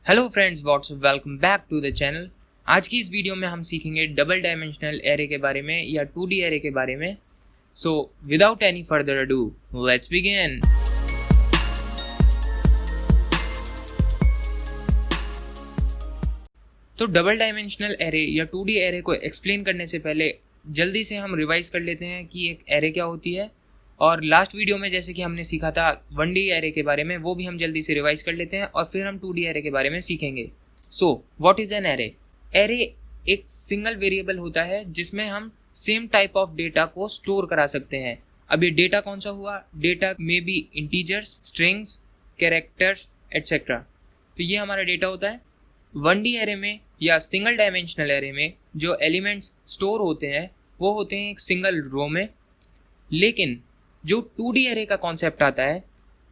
Hello friends, what's up, welcome back to the channel. आज की इस वीडियो में हम सीखेंगे डबल डायमेंशनल एरे के बारे में या 2D एरे के बारे में। So without any further ado, let's begin. तो डबल डायमेंशनल एरे या 2D एरे को एक्सप्लेन करने से पहले जल्दी से हम रिवाइज कर लेते हैं कि एक एरे क्या होती है। और लास्ट वीडियो में जैसे कि हमने सीखा था 1D एरे के बारे में, वो भी हम जल्दी से रिवाइज कर लेते हैं और फिर हम 2D एरे के बारे में सीखेंगे। So what is an array? Array एक सिंगल वेरिएबल होता है जिसमें हम सेम टाइप ऑफ डेटा को स्टोर करा सकते हैं। अब ये डेटा कौन सा हुआ? डेटा में बी इंटीजर्स, स्ट्रिंग्स, कैरेक्टर्स एटसेट्रा। तो ये हमारा डेटा होता है। 1D एरे में या सिंगल डायमेंशनल एरे में जो एलिमेंट्स स्टोर होते हैं वो होते हैं एक सिंगल रो में। लेकिन जो 2D एरे का कॉन्सेप्ट आता है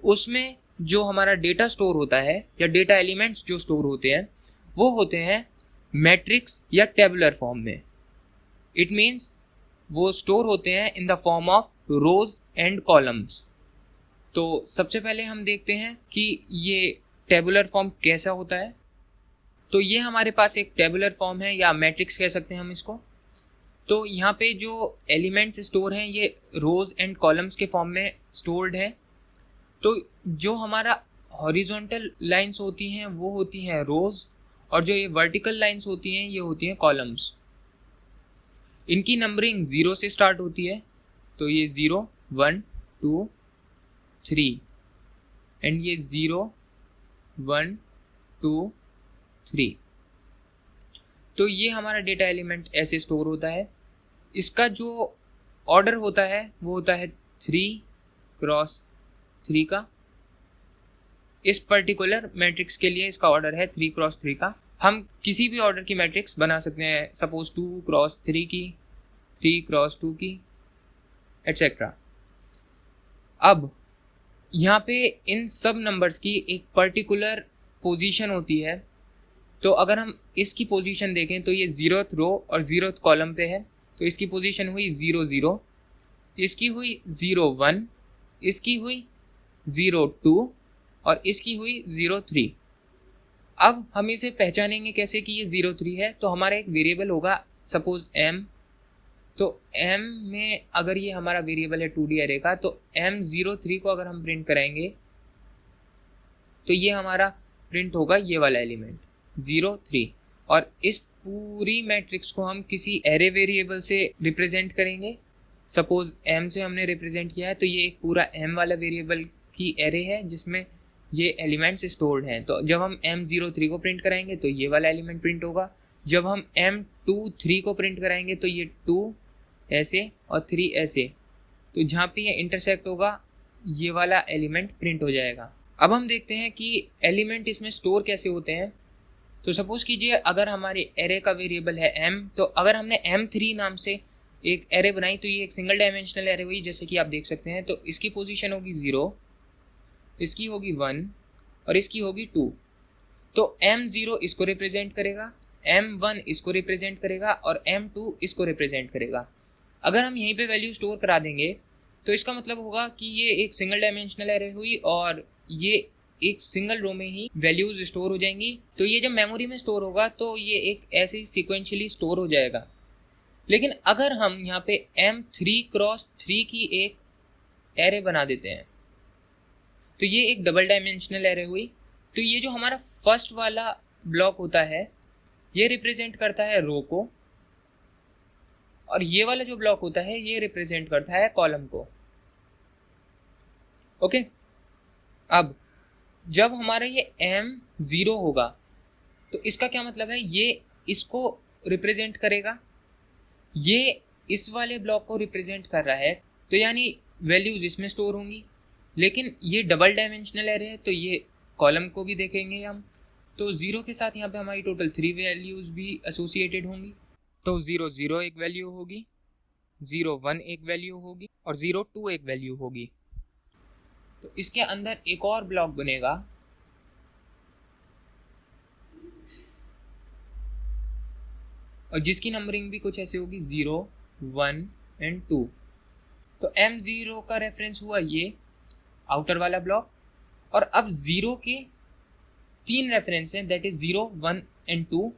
उसमें जो हमारा डेटा स्टोर होता है या डेटा एलिमेंट्स जो स्टोर होते हैं वो होते हैं मैट्रिक्स या टेबुलर फॉर्म में। इट मीन्स वो स्टोर होते हैं in the form of rose and columns. तो सबसे पहले हम देखते हैं कि ये टेबुलर फॉर्म कैसा होता है। तो ये हमारे पास एक टेबुलर फॉर्म है या मैट्रिक्स कह सकते हैं हम इसको। तो यहाँ पे जो एलिमेंट्स स्टोर हैं ये रोज एंड कॉलम्स के फॉर्म में स्टोर्ड है। तो जो हमारा हॉरिजॉन्टल लाइंस होती हैं वो होती हैं रोज, और जो ये वर्टिकल लाइंस होती हैं ये होती हैं कॉलम्स। इनकी नंबरिंग 0 से स्टार्ट होती है। तो ये 0, 1, 2, 3 एंड ये 0, 1, 2, 3। तो ये हमारा डेटा एलिमेंट ऐसे स्टोर होता है। इसका जो ऑर्डर होता है वो होता है 3x3 का। इस पर्टिकुलर मैट्रिक्स के लिए इसका ऑर्डर है 3x3 का। हम किसी भी ऑर्डर की मैट्रिक्स बना सकते हैं, सपोज 2x3 की, 3x2 की एटसेट्रा। अब यहाँ पे इन सब नंबर्स की एक पर्टिकुलर पोजीशन होती है। तो अगर हम इसकी पोजीशन देखें तो ये 0th रो और 0th कॉलम पे है। तो इसकी पोजीशन हुई 0, 0, इसकी हुई 0, 1, इसकी हुई 0, 2 और इसकी हुई 0, 3। अब हम इसे पहचानेंगे कैसे कि ये 0, 3 है? तो हमारा एक वेरिएबल होगा सपोज m। तो m में अगर ये हमारा वेरिएबल है 2D एरे का, तो m 0, 3 को अगर हम प्रिंट कराएंगे तो ये हमारा प्रिंट होगा ये वाला एलिमेंट 0, 3। और इस पूरी मैट्रिक्स को हम किसी एरे वेरिएबल से रिप्रेजेंट करेंगे। सपोज m से हमने रिप्रेजेंट किया है तो ये एक पूरा m वाला वेरिएबल की एरे है जिसमें ये एलिमेंट्स स्टोर्ड हैं। तो जब हम m 0, 3 को प्रिंट कराएंगे तो ये वाला एलिमेंट प्रिंट होगा। जब हम m 2, 3 को प्रिंट कराएंगे तो ये 2 ऐसे और 3 ऐसे। तो जहाँ पे ये इंटरसेक्ट होगा ये वाला एलिमेंट प्रिंट हो जाएगा। अब हम देखते हैं कि एलिमेंट इसमें स्टोर कैसे होते हैं। तो सपोज कीजिए अगर हमारे एरे का वेरिएबल है m, तो अगर हमने m3 नाम से एक एरे बनाई तो ये एक सिंगल डायमेंशनल एरे हुई, जैसे कि आप देख सकते हैं। तो इसकी पोजीशन होगी 0, इसकी होगी 1 और इसकी होगी 2। तो m0 इसको रिप्रेजेंट करेगा, m1 इसको रिप्रेजेंट करेगा और m2 इसको रिप्रेजेंट करेगा। अगर हम यहीं पे वैल्यू स्टोर करा देंगे तो इसका मतलब होगा कि ये एक सिंगल डायमेंशनल एरे हुई और ये एक सिंगल रो में ही वैल्यूज स्टोर हो जाएंगी। तो ये जब मेमोरी में स्टोर होगा तो ये एक ऐसे ही सीक्वेंशियली स्टोर हो जाएगा। लेकिन अगर हम यहाँ पे m3x3 की एक एरे बना देते हैं तो ये एक डबल डायमेंशनल एरे हुई। तो ये जो हमारा फर्स्ट वाला ब्लॉक होता है ये रिप्रेजेंट करता है रो को, और ये वाला जो ब्लॉक होता है ये रिप्रेजेंट करता है कॉलम को। ओके, अब जब हमारा ये m0 होगा तो इसका क्या मतलब है? ये इसको रिप्रेजेंट करेगा, ये इस वाले ब्लॉक को रिप्रेजेंट कर रहा है। तो यानी वैल्यूज इसमें स्टोर होंगी। लेकिन ये डबल डायमेंशनल एरे है तो ये कॉलम को भी देखेंगे हम। तो 0 के साथ यहाँ पे हमारी टोटल 3 वैल्यूज भी एसोसिएटेड होंगी। तो 0, 0 एक वैल्यू होगी, 0, 1 एक वैल्यू होगी और 0, 2 एक वैल्यू होगी। तो इसके अंदर एक और ब्लॉक बनेगा और जिसकी नंबरिंग भी कुछ ऐसे होगी 0, 1 एंड 2। तो m0 का रेफरेंस हुआ ये आउटर वाला ब्लॉक, और अब 0 के 3 रेफरेंस हैं, दैट इज 0, 1 एंड 2,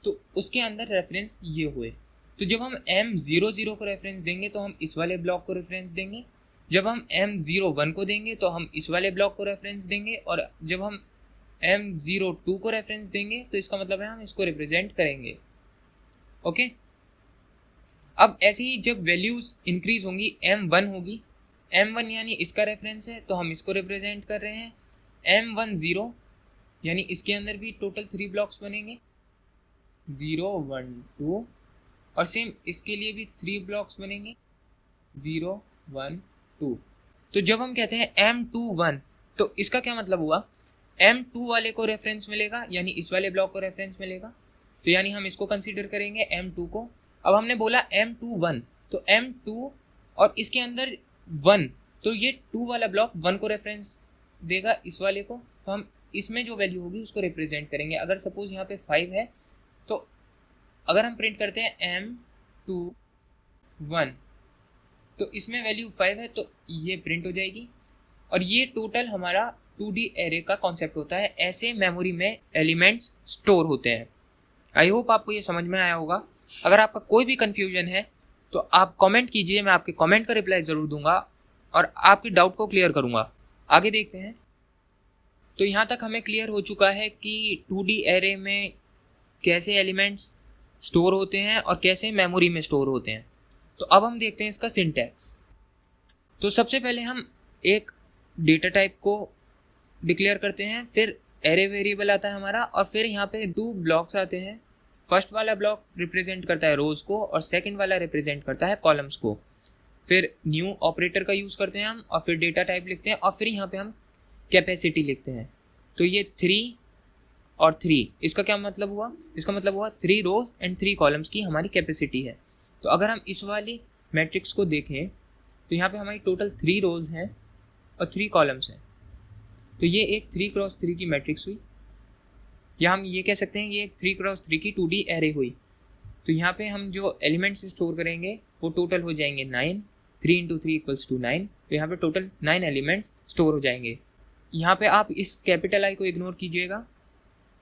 तो उसके अंदर रेफरेंस ये हुए। तो जब हम M00 को रेफरेंस देंगे तो हम इस वाले ब्लॉक को रेफरेंस देंगे, जब हम M01 को देंगे तो हम इस वाले ब्लॉक को रेफरेंस देंगे, और जब हम M02 को रेफरेंस देंगे तो इसका मतलब है हम इसको रिप्रेजेंट करेंगे। ओके, अब ऐसे ही जब वैल्यूज इंक्रीज होंगी, M1 होगी, M1 यानी इसका रेफरेंस है तो हम इसको रिप्रेजेंट कर रहे हैं। M10 यानी इसके अंदर भी टोटल 3 ब्लॉक्स बनेंगे, 0, 1, 2, और सेम इसके लिए भी 3 ब्लॉक्स बनेंगे, 0, 1, 2। तो जब हम कहते हैं M21 तो इसका क्या मतलब हुआ, M2 वाले को रेफरेंस मिलेगा यानी इस वाले ब्लॉक को रेफरेंस मिलेगा, तो यानी हम इसको कंसीडर करेंगे M2 को। अब हमने बोला M21 तो M2 और इसके अंदर 1, तो ये 2 वाला ब्लॉक 1 को रेफरेंस देगा इस वाले को, तो हम इसमें जो वैल्यू होगी उसको रिप्रेजेंट करेंगे। अगर सपोज यहाँ पे 5 है तो अगर हम प्रिंट करते हैं M21 तो इसमें वैल्यू 5 है तो ये प्रिंट हो जाएगी। और ये टोटल हमारा 2D एरे का कॉन्सेप्ट होता है, ऐसे मेमोरी में एलिमेंट्स स्टोर होते हैं। आई होप आपको ये समझ में आया होगा। अगर आपका कोई भी कन्फ्यूजन है तो आप कमेंट कीजिए, मैं आपके कमेंट का रिप्लाई ज़रूर दूंगा और आपकी डाउट को क्लियर करूंगा। आगे देखते हैं। तो यहाँ तक हमें क्लियर हो चुका है कि 2D एरे में कैसे एलिमेंट्स स्टोर होते हैं और कैसे मेमोरी में स्टोर होते हैं। तो अब हम देखते हैं इसका सिंटैक्स। तो सबसे पहले हम एक डेटा टाइप को डिक्लेयर करते हैं, फिर एरे वेरिएबल आता है हमारा, और फिर यहाँ पे 2 ब्लॉक्स आते हैं। फर्स्ट वाला ब्लॉक रिप्रेजेंट करता है रोज को और सेकंड वाला रिप्रेजेंट करता है कॉलम्स को। फिर न्यू ऑपरेटर का यूज़ करते हैं हम, और फिर डेटा टाइप लिखते हैं, और फिर यहाँ पे हम कैपेसिटी लिखते हैं। तो ये 3 और 3, इसका क्या मतलब हुआ, इसका मतलब हुआ 3 रोज एंड 3 कॉलम्स की हमारी कैपेसिटी है। तो अगर हम इस वाली मैट्रिक्स को देखें तो यहाँ पे हमारी टोटल 3 रोज हैं और 3 कॉलम्स हैं। तो ये एक 3x3 की मैट्रिक्स हुई, या हम ये कह सकते हैं ये एक 3x3 की 2D एरे हुई। तो यहाँ पे हम जो एलिमेंट्स स्टोर करेंगे वो टोटल हो जाएंगे 9, 3 × 3 = 9। तो यहाँ पे टोटल 9 एलिमेंट्स स्टोर हो जाएंगे। यहाँ पे आप इस कैपिटल आई को इग्नोर कीजिएगा,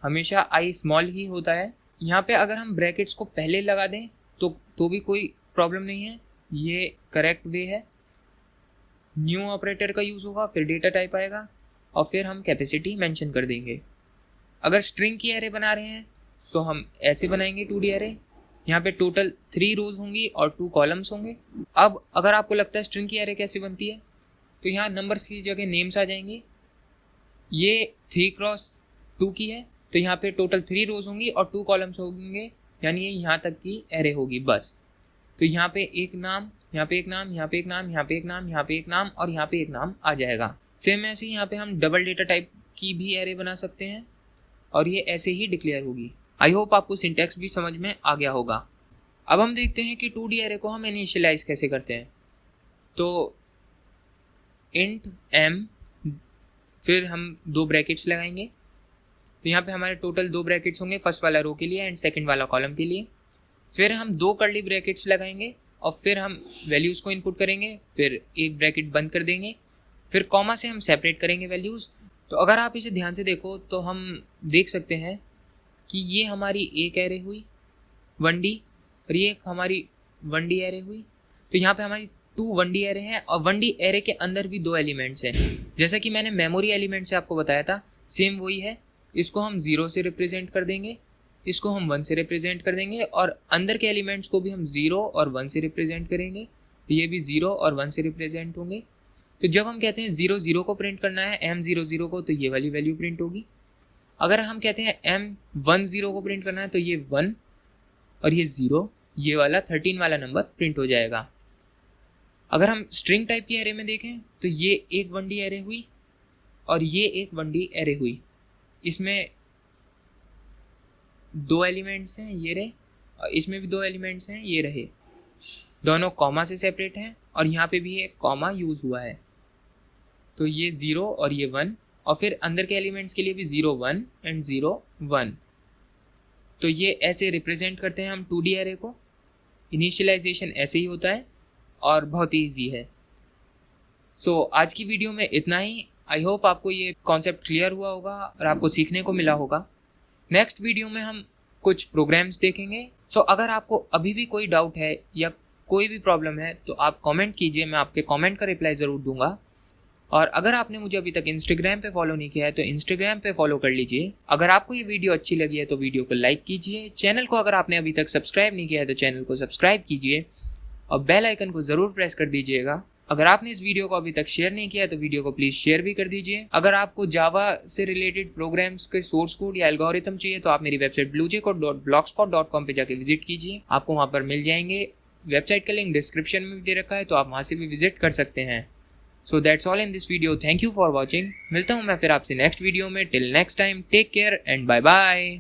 हमेशा आई स्मॉल ही होता है। यहाँ पे अगर हम ब्रैकेट्स को पहले लगा दें तो भी कोई प्रॉब्लम नहीं है, ये करेक्ट वे है। न्यू ऑपरेटर का यूज़ होगा, फिर डेटा टाइप आएगा, और फिर हम कैपेसिटी मेंशन कर देंगे। अगर स्ट्रिंग की एरे बना रहे हैं तो हम ऐसे बनाएंगे 2D एरे। यहाँ पे टोटल 3 रोज होंगी और 2 कॉलम्स होंगे। अब अगर आपको लगता है स्ट्रिंग की एरे कैसे बनती है, तो यहाँ नंबर्स की जगह नेम्स आ जाएंगे। ये 3x2 की है, तो यहाँ पे टोटल 3 रोज होंगी और 2 कॉलम्स होंगे, यानी ये यहाँ तक की एरे होगी बस। तो यहाँ पे एक नाम, यहाँ पे एक नाम, यहाँ पे एक नाम, यहाँ पे एक नाम, यहाँ पे एक नाम, और यहाँ पे एक नाम आ जाएगा। सेम ऐसे ही यहाँ पे हम डबल डेटा टाइप की भी एरे बना सकते हैं, और ये ऐसे ही डिक्लेयर होगी। आई होप आपको सिंटैक्स भी समझ में आ गया होगा। अब हम देखते हैं कि 2D एरे को हम इनिशियलाइज कैसे करते हैं। तो int m, फिर हम 2 ब्रैकेट्स लगाएंगे। तो यहाँ पे हमारे टोटल 2 ब्रैकेट्स होंगे, फर्स्ट वाला रो के लिए एंड सेकंड वाला कॉलम के लिए। फिर हम 2 कर्ली ब्रैकेट्स लगाएंगे और फिर हम वैल्यूज़ को इनपुट करेंगे, फिर एक ब्रैकेट बंद कर देंगे, फिर कॉमा से हम सेपरेट करेंगे वैल्यूज़। तो अगर आप इसे ध्यान से देखो तो हम देख सकते हैं कि ये हमारी एक एरे हुई 1D, और ये हमारी 1D एरे हुई। तो यहाँ पे हमारी 2 1D एरे हैं, और 1D एरे के अंदर भी 2 एलिमेंट्स हैं। जैसा कि मैंने मेमोरी एलिमेंट से आपको बताया था, सेम वही है। इसको हम 0 से रिप्रेजेंट कर देंगे, इसको हम 1 से रिप्रेजेंट कर देंगे, और अंदर के एलिमेंट्स को भी हम 0 और 1 से रिप्रेजेंट करेंगे। तो ये भी 0 और 1 से रिप्रेजेंट होंगे। तो जब हम कहते हैं 0 0 को प्रिंट करना है M00 को, तो ये वाली वैल्यू प्रिंट होगी। अगर हम कहते हैं M10 को प्रिंट करना है तो ये 1 और ये 0, ये वाला 13 वाला नंबर प्रिंट हो जाएगा। अगर हम स्ट्रिंग टाइप की एरे में देखें तो ये एक 1D एरे हुई और ये एक 1D एरे हुई। इसमें 2 एलिमेंट्स हैं, ये रहे, और इसमें भी 2 एलिमेंट्स हैं, ये रहे। दोनों कॉमा से सेपरेट हैं, और यहाँ पे भी एक कॉमा यूज़ हुआ है। तो ये 0 और ये 1, और फिर अंदर के एलिमेंट्स के लिए भी 0 1 एंड 0 1। तो ये ऐसे रिप्रेजेंट करते हैं हम 2D एरे को। इनिशियलाइजेशन ऐसे ही होता है और बहुत ही ईजी है। सो आज की वीडियो में इतना ही। आई होप आपको ये कॉन्सेप्ट क्लियर हुआ होगा और आपको सीखने को मिला होगा। नेक्स्ट वीडियो में हम कुछ प्रोग्राम्स देखेंगे। सो अगर आपको अभी भी कोई डाउट है या कोई भी प्रॉब्लम है तो आप कमेंट कीजिए, मैं आपके कमेंट का रिप्लाई ज़रूर दूंगा। और अगर आपने मुझे अभी तक इंस्टाग्राम पे फॉलो नहीं किया है तो इंस्टाग्राम पे फॉलो कर लीजिए। अगर आपको ये वीडियो अच्छी लगी है तो वीडियो को लाइक कीजिए। चैनल को अगर आपने अभी तक सब्सक्राइब नहीं किया है तो चैनल को सब्सक्राइब कीजिए और बेल आइकन को ज़रूर प्रेस कर दीजिएगा। अगर आपने इस वीडियो को अभी तक शेयर नहीं किया है तो वीडियो को प्लीज़ शेयर भी कर दीजिए। अगर आपको जावा से रिलेटेड प्रोग्राम्स के सोर्स कोड या एल्गोरिथम चाहिए तो आप मेरी वेबसाइट bluejcode.blogspot.com पे जाके विजिट कीजिए, आपको वहाँ पर मिल जाएंगे। वेबसाइट का लिंक डिस्क्रिप्शन में भी दे रखा है तो आप वहाँ से भी विजिट कर सकते हैं। So that's all in this video. Thank you for watching. मिलता हूँ मैं फिर आपसे नेक्स्ट वीडियो में। Till next time, take care and bye bye.